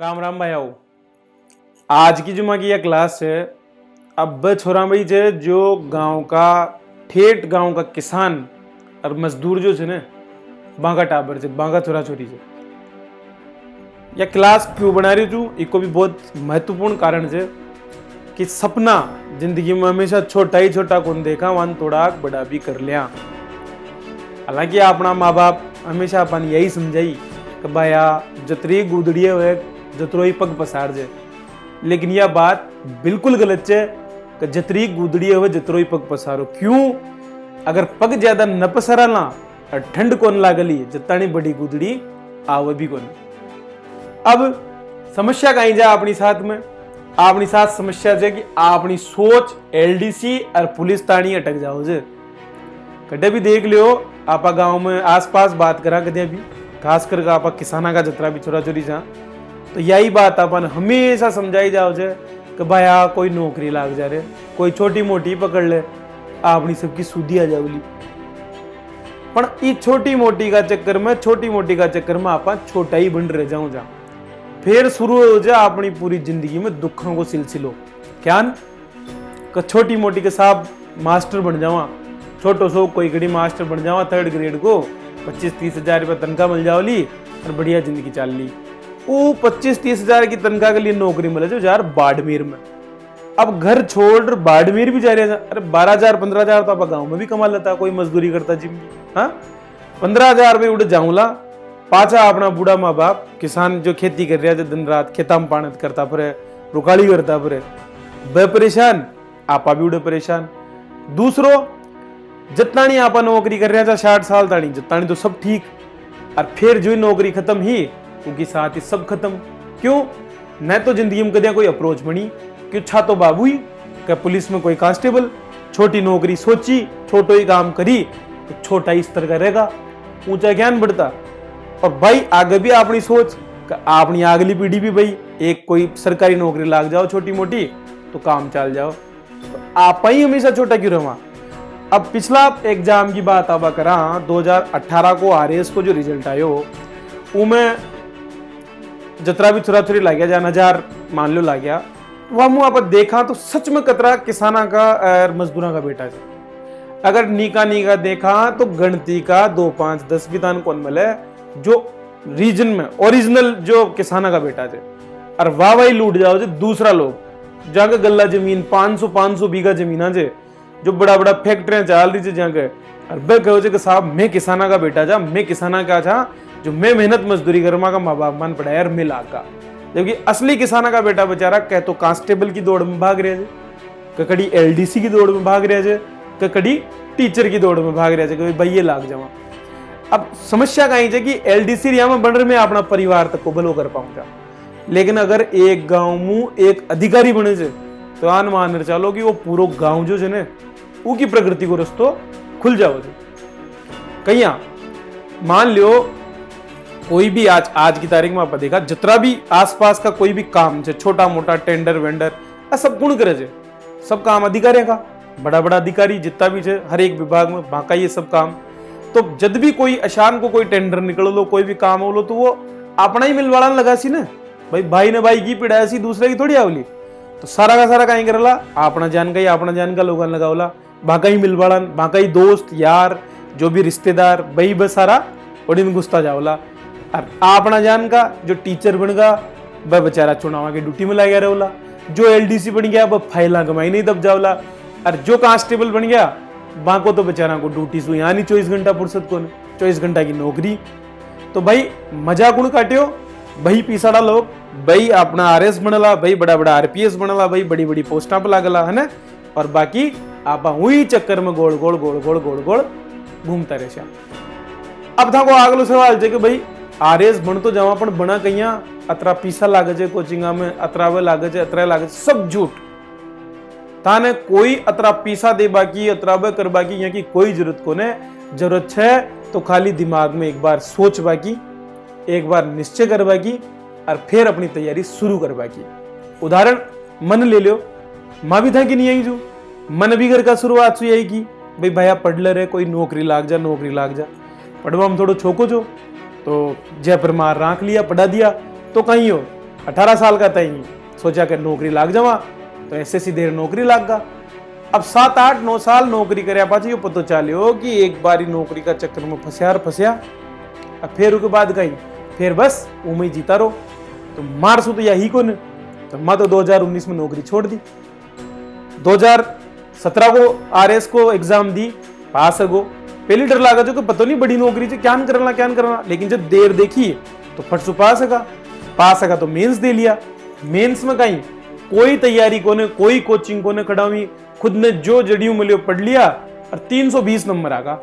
राम राम भाई आओ। आज की जुमा की यह क्लास है। अब छोरा भाई जे जो गांव का ठेठ गांव का किसान और मजदूर जो है ना बांका टाबर से बांका छोरा छोरी से यह क्लास क्यों बना रही हूँ इसको भी बहुत महत्वपूर्ण कारण है कि सपना जिंदगी में हमेशा छोटा ही छोटा कौन देखा वन थोड़ा बड़ा भी कर लिया। हालांकि अपना माँ बाप हमेशा अपन यही समझाई कि भाया जतरी गुदड़िए हुए जतरो ही पग पसार जाए, लेकिन यह बात बिल्कुल गलत है कि जतरी गुदड़िए हुए जतरो ही पग पसारो। क्यों? अगर पग ज्यादा न पसारा ना और ठंड कौन लागली जतानी बड़ी गुदड़ी आवे भी कौन। अब समस्या कहीं जा अपनी साथ में अपनी साथ समस्या है कि अपनी सोच एलडीसी और पुलिस तानी अटक जाओ जे। कदे भी देख लियो आपा गांव में आसपास बात करा कदे भी खास करके आपा किसाना का जतरा भी छोरा छोरी जा तो यही बात अपन हमेशा समझाई जाओ जे कि भाया कोई नौकरी लाग जा रहे कोई छोटी मोटी पकड़ ले अपनी सबकी सूदी आ जावली। पर इस छोटी मोटी का चक्कर में आपा छोटा ही बन रह जाऊं जा फिर शुरू हो जा अपनी पूरी जिंदगी में दुखों को सिलसिलो क्या छोटी मोटी के साथ मास्टर बन जावा छोटो सो कोई घड़ी मास्टर बन जावा 3rd ग्रेड को 25-30 हजार रुपये तनख्वाह मिल जाओ ली और बढ़िया जिंदगी चल ली। वो 25-30 हजार की तनख्वाह के लिए नौकरी मिले जो यार बाड़मेर में। अब घर छोड़ बाड़मेर भी जा रहे हैं। अरे 12,000-15,000 तो आप गाँव में भी कमा लेता कोई मजदूरी करता जिम हाँ 15,000 रुपये उड़ जाऊंला पाचा अपना बूढ़ा माँ बाप किसान जो खेती कर रहा है दिन रात खेता में पानत करता फिर रुकाली करता फिर बे परेशान आपा भी उड़े परेशान। दूसरों जितना आपा नौकरी कर रहा था 60 साल तानी जितना तो सब ठीक और फिर जो नौकरी खत्म ही उनके साथ ही सब खत्म। क्यों? न तो जिंदगी में कदे कोई अप्रोच बनी कि छा तो बाबू ही क्या पुलिस में कोई कांस्टेबल छोटी नौकरी सोची छोटो ही काम करी तो छोटा ही स्तर का रहेगा ऊंचा ज्ञान बढ़ता। और भाई आगे भी अपनी सोच अपनी अगली पीढ़ी भी भाई एक कोई सरकारी नौकरी लाग जाओ छोटी मोटी तो काम चल जाओ तो आप ही हमेशा छोटा क्यों रहा। अब पिछला एग्जाम की बात आवा करा 2018 को आरएएस को जो रिजल्ट आयो उमें जतरा भी थोड़ा थोड़ी लाग गया जान हजार मान लो लाग गया वह मुँह आप देखा तो सच में कतरा किसाना का और मजदूरा का बेटा है। अगर नीका देखा तो गणती का 2, 5, 10 विधान कौन मिले जो रीजन में ओरिजिनल जो किसाना का बेटा है और वाह वही लूट जाओ जो दूसरा लोग जाके गल्ला जमीन 500 बीघा जमीन है जो बड़ा बड़ा फैक्ट्रियां चल रही है जाके और वे कहो कि साहब मैं किसाना का बेटा जा मैं किसाना का था जो मैं मेहनत मजदूरी करमा का माँ बाप मान पढ़ाया और मैं लागा। जबकि असली किसाना का बेटा बेचारा कह तो कांस्टेबल की दौड़ में भाग रहे थे कड़ी एलडीसी की दौड़ में भाग रहे थे कड़ी टीचर की दौड़ में भाग रहे थे भाई ये लाग जावा। अब समस्या कहीं है कि एलडीसी रिया में बन रहे मैं अपना परिवार तक को भलो कर पाऊंगा, लेकिन अगर एक गांव में एक अधिकारी बने तो आन मान चलो कि वो पूरा गांव जो है ना वो की प्रकृति को रस्तो खुल जाओ। कहीं मान लियो कोई भी आज की तारीख में आप देखा जितना भी आसपास का कोई भी काम है छोटा मोटा टेंडर वेंडर सब गुण करे सब काम अधिकारी का बड़ा बड़ा अधिकारी जितना भी है हर एक विभाग में बाका ये सब काम। तो जब भी कोई अशान को कोई टेंडर निकल लो कोई भी काम हो लो तो वो अपना ही मिलवाड़ा लगा सी ना भाई ने भाई की पिड़ाया सी दूसरे की थोड़ी आवली तो सारा का सारा कहीं करला अपना जान का लोगन लगावला बाका ही मिलवाड़ा बाका ही दोस्त यार जो भी रिश्तेदार भाई बस सारा दिन घुसता जावला और अपना जान का जो टीचर बन गया वह बेचारा चुनाव की ड्यूटी में लगा रहा जो एलडीसी बन गया वह फाइला कमाई नहीं दब जावला और जो कांस्टेबल बन गया बाको तो बेचारा को ड्यूटी सु यहाँ नहीं 24 घंटा फुर्सत को 24 घंटा की नौकरी। तो भाई मजा गुण काटियो भाई पिसाड़ा लोग भाई अपना आरएस बनला भाई बड़ा बड़ा आरपीएस बनला भाई बड़ी बड़ी पोस्टा पे लागला है ना और बाकी आप वही चक्कर में गोल गोल घूमता रहे। अब था को अगलो सवाल है कि भाई आरएस बन तो जावा पण बना कहीं अतरा पीसा लागे छे कोचिंगा में अतरा वे लागे छे अतरा लागे सब झूठ ताने कोई अतरा पीसा दे बाकी अतरा वे कर बाकी यहाँ की कोई जरूरत को ने जरूरत है तो खाली दिमाग में एक बार सोच बाकी एक बार निश्चय कर बाकी और फिर अपनी तैयारी शुरू कर बाकी। उदाहरण मन ले लो माँ भी था कि नहीं आई जो मन भी घर का शुरुआत से यही की भाई भैया पढ़ ले रहे कोई नौकरी लाग जा पढ़वा हम थोड़ो छोको जो तो जयपुर मार राख लिया पढ़ा दिया तो कहीं हो 18 साल का तई सोचा कि नौकरी लाग जावा, तो ऐसे सीधे नौकरी लाग गा। अब 7, 8, 9 साल नौकरी करे पाछे यो पतो चाल्यो कि एक बारी नौकरी का चक्कर में फंसया। अब फिर उसके बाद गई फिर बस उम्मीद जीता रहो। तो मारसू तो यही को न, तो मैं तो 2019 में नौकरी छोड़ दी। 2017 को आरएस को एग्जाम दी, पास हो। पहली डर लगा जो कि पता नहीं बड़ी नौकरी से क्या करना, लेकिन जब देर देखी तो फट से पास है तो मेंस दे लिया। मेंस में कहीं कोई तैयारी को ने, कोई कोचिंग को ने खड़ा हुई, खुद ने जो जड़ियों मिलियो पढ़ लिया और 320 नंबर आगा।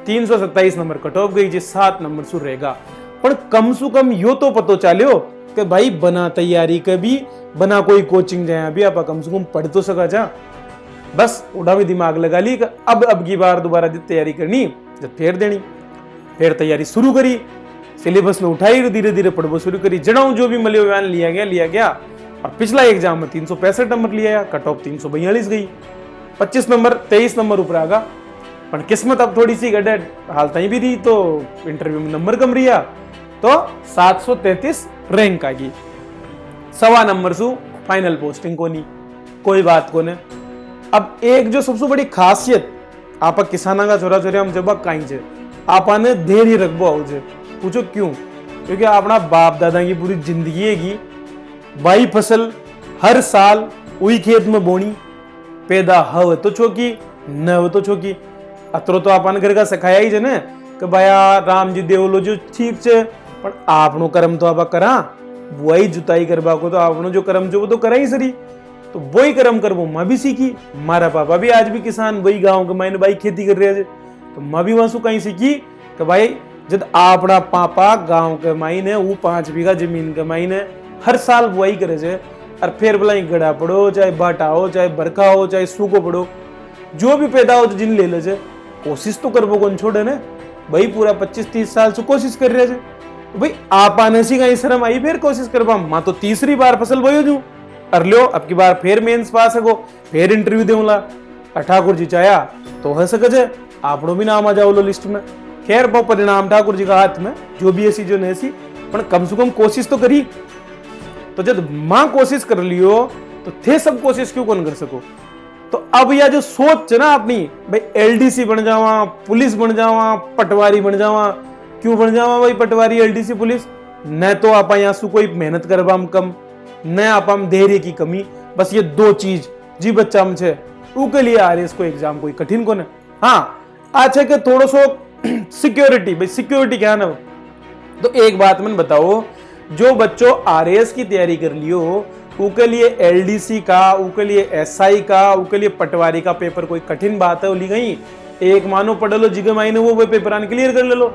327 नंबर कट ऑफ गई, 7 नंबर सु रहेगा। पर कम से कम यो तो पतो चाल्यो कि भाई बना तैयारी के भी, बना कोई कोचिंग जाए अभी आप कम से कम पढ़ तो सका जा। बस उड़ा भी दिमाग लगा ली कि अब की बार दोबारा तैयारी करनी, जब फेर देनी। फिर तैयारी शुरू करी, सिलेबस में उठाई, धीरे धीरे पढ़बो शुरू करी। जड़ाऊ जो भी मलियो बयान लिया गया। और पिछला एग्जाम में 365 नंबर लिया, कट ऑफ 342 गई, 25 नंबर 23 नंबर ऊपर आगा। पर किस्मत अब थोड़ी सी गड़बड़ हालत भी रही, तो इंटरव्यू में नंबर कम रिया, तो 733 रैंक आ गई। 1.25 नंबर सु फाइनल पोस्टिंग को नहीं, कोई बात को ने। अब एक जो सबसे बड़ी खासियत आप किसाना का छोरा छोरी हम जब कहीं से आपने धैर्य रखबो आओ जे। पूछो क्यों? क्योंकि अपना बाप दादा की पूरी जिंदगी है की बाई फसल हर साल वही खेत में बोनी, पैदा हव तो छोकी न हो तो छोकी। अतरो तो अपन घर का सिखाया ही ने कि भाया राम जी देवलो जो ठीक छे, पर आपनो कर्म तो आप करा, वही जुताई करवा को तो आपनो जो कर्म जो वो तो करा ही सरी। तो वही कर्म करबो मैं भी सीखी। मारा पापा भी आज भी किसान, वही गांव के मायने भाई खेती कर रहे थे, तो मैं भी वहां कहीं सीखी कि भाई जब अपना पापा गांव के मायने वो 5 बीघा जमीन के मायने हर साल बुआई करे छे, और फिर भला गड़ा पड़ो, चाहे बाटा हो, चाहे बरखा हो, चाहे सूखो पड़ो, जो भी पैदा हो जिन ले ले, कोशिश तो करबो कौन छोड़े ने भाई। पूरा 25-30 साल से कोशिश कर रहे थे भाई, आप आने से कहीं शर्म आई फिर कोशिश करवा। मां तो तीसरी बार फसल बोयो जू और लो अब की बार फिर मेंस पास है, फिर इंटरव्यू देऊला। ठाकुर जी चाया तो हो सके आपनो भी नाम आ जाओ लो लिस्ट में। खैर वो परिणाम ठाकुर जी का हाथ में, जो भी ऐसी जो नैसी, पर कम से कम कोशिश तो करी। तो जब मां कोशिश कर लियो तो थे सब कोशिश क्यों कौन कर सको। तो अब यह जो सोच है ना अपनी, भाई एलडीसी बन जावा, पुलिस बन जावा, पटवारी बन जावा। क्यों बन जावा भाई पटवारी, एलडीसी, पुलिस? न तो आप यहाँ से कोई मेहनत करवा कम, न आप धैर्य की कमी, बस ये 2 चीज जी बच्चा हम छे उके लिए आरएस को एग्जाम कोई कठिन को न। हाँ अच्छा कि थोड़ा सो सिक्योरिटी, भाई सिक्योरिटी क्या ना। तो एक बात मैंने बताओ, जो बच्चों आरएस की तैयारी कर लियो उके लिए एलडीसी का, उके लिए एसआई का, उके लिए पटवारी का पेपर कोई कठिन बात है ली गई। एक मानो पढ़ लो जिगे मायने वो पेपर क्लियर कर ले लो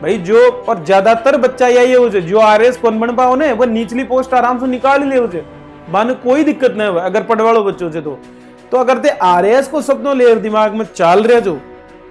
भाई। जो और ज्यादातर बच्चा यही है जो आरएस कौन बन पाओ ने, वो निचली पोस्ट आराम से निकाल ले उसे, माने कोई दिक्कत नहीं है अगर पढ़वाड़ो बच्चों से। तो अगर ते आरएस को सपनों लेर दिमाग में चाल रहे जो,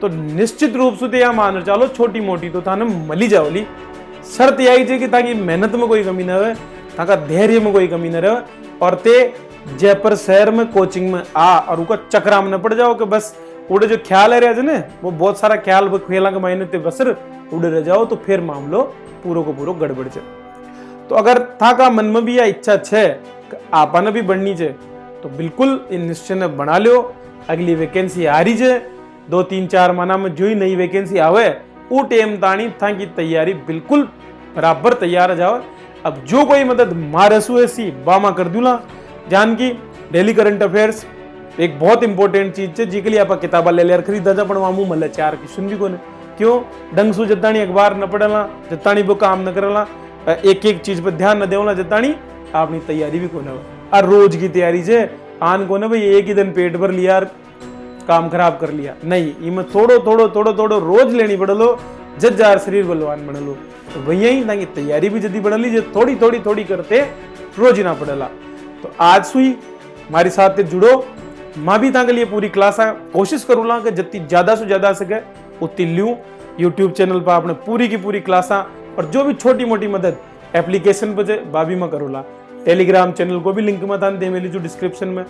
तो निश्चित रूप से यह मान चालो छोटी मोटी तो थाने मली जाओली। शर्त यही है कि ताकि मेहनत में कोई कमी ना रहे, ताकि धैर्य में कोई कमी ना रहे, और ते जयपुर शहर में कोचिंग में आ और उनका चक्रा में न पड़ जाओ कि बस उड़े जो ख्याल है रहे ने वो बहुत सारा ख्याल खेला के मायने ते बसर उड़े रह जाओ, तो फिर मामलो पूरो को पूरो गड़बड़ छे। तो अगर था का मन में भी यह इच्छा छे कि आपने भी बढ़नी छे, तो बिल्कुल इन निश्चय ने बना लो। अगली वैकेंसी आ रही है 2-3-4 महीना में, जो ही नई वैकेंसी आवे वो टेम तानी था की तैयारी बिल्कुल बराबर तैयार हो जाओ। अब जो कोई मदद मारसू ऐसी बामा कर दूला। जान की डेली करंट अफेयर्स एक बहुत इंपॉर्टेंट चीज है, जिके लिए आप किताबा ले लिया खरीदा जा, पण वामू मल्ले 4 की सुन भी को ने। क्यों? ढंग से जतानी अखबार न पढ़ला, जतानी वो काम न करला, एक एक चीज पर ध्यान न देवला, जतानी अपनी तैयारी भी को न। और रोज की तैयारी से आन को न भाई एक ही दिन पेट भर लिया काम खराब कर लिया नहीं, इमें थोड़ो रोज लेनी पड़ लो, जज्जार शरीर बलवान बन लो। तो भैया ही ताकि तैयारी भी जल्दी बढ़ ली, थोड़ी करते रोज ही ना पड़ेला। तो आज सुई हमारे साथ जुड़ो, मैं भी ताके लिए पूरी क्लास कोशिश करूँगा कि जितनी ज्यादा से ज्यादा सके उतनी लूँ। यूट्यूब चैनल पर आपने पूरी की पूरी क्लासा और जो भी छोटी मोटी मदद एप्लीकेशन पर बाबी में करूँगा। टेलीग्राम चैनल को भी लिंक में था दे मिली जो डिस्क्रिप्शन में।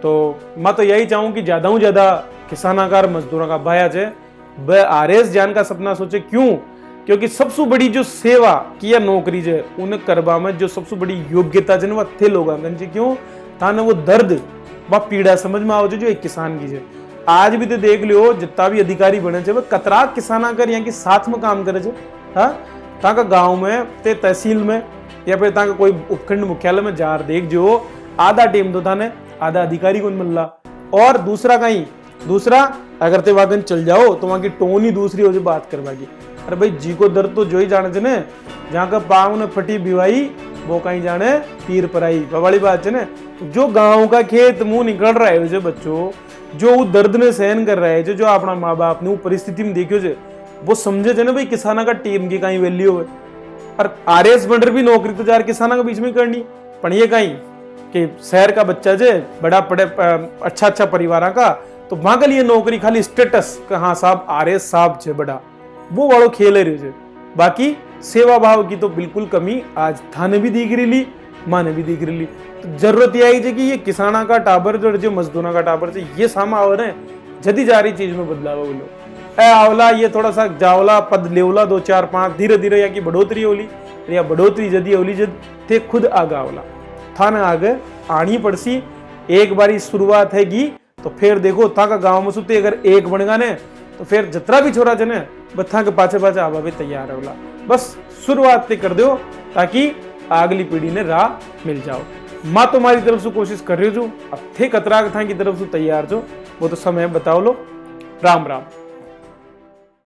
तो मैं तो यही चाहूँ कि ज्यादा ज्यादा किसानाकार मजदूरों का भाया है वह आरएस जान का सपना सोचे। क्यों? क्योंकि सबसे बड़ी जो सेवा की या नौकरी जे उन्हें करवा में जो सबसे बड़ी योग्यता जन वह थे लोग क्यों ताने वो दर्द व पीड़ा समझ में आओ जो एक किसान की जे आज भी तो देख लियो जितना भी अधिकारी बने चे वह कतरा किसाना कर यहाँ के साथ में काम करे चे हाँ ताका गांव में ते तहसील में या फिर ताका कोई उपखंड मुख्यालय में जार देख जो आधा टीम तो थाने आधा अधिकारी को मिल रहा और दूसरा कहीं दूसरा अगर ते वागन चल जाओ तो वहां की टोन ही दूसरी हो जो बात करवाएगी। अरे भाई जी को दर्द तो जो ही जाने चे ने जहाँ का पाँव ने फटी बिवाई वो कहीं जाने पीर पराई वाली बात है ना। जो गांव का खेत मुंह निकल रहा है जो बच्चों जो वो दर्द ने सहन कर रहा है जो अपना माँ बाप ने वो परिस्थिति में देखियो जे वो समझे जे ना भाई किसाना का टीम की कहीं वैल्यू है और आरएस बंडर भी नौकरी तो यार किसाना के बीच में करनी पर ये कहीं कि शहर का बच्चा जे बड़ा पड़े अच्छा परिवार का तो वहां के लिए नौकरी खाली स्टेटस हाँ साहब आरएस साहब छे बड़ा वो वालों खेल रहे थे। बाकी सेवा भाव की तो बिल्कुल कमी आज थाने भी दिख रही माने भी दिख रही। तो जरूरत यह आई कि ये किसाना का टाबर जो मजदूरा का टाबर से ये सामा हो रहे जदी जा रही चीज में बदलाव बोलो ए आवला ये थोड़ा सा जावला पद लेवला 2 4 5 धीरे धीरे या की बढ़ोतरी होली या बढ़ोतरी जदी होली जद थे खुद आगा आवला थाने आगे आनी पड़सी एक बारी शुरुआत हैगी तो फिर देखो था का गाँव में सुते अगर एक बन गाने तो फिर जतरा भी छोरा जने बत्था के पाछे पाछे आवा भी तैयार होला। बस शुरुआत ते कर दो ताकि अगली पीढ़ी ने राह मिल जाओ। माँ तुम्हारी तरफ से कोशिश कर रही हो जो अब थे कतरा था की तरफ से तैयार जो वो तो समय बताओ लो। राम राम।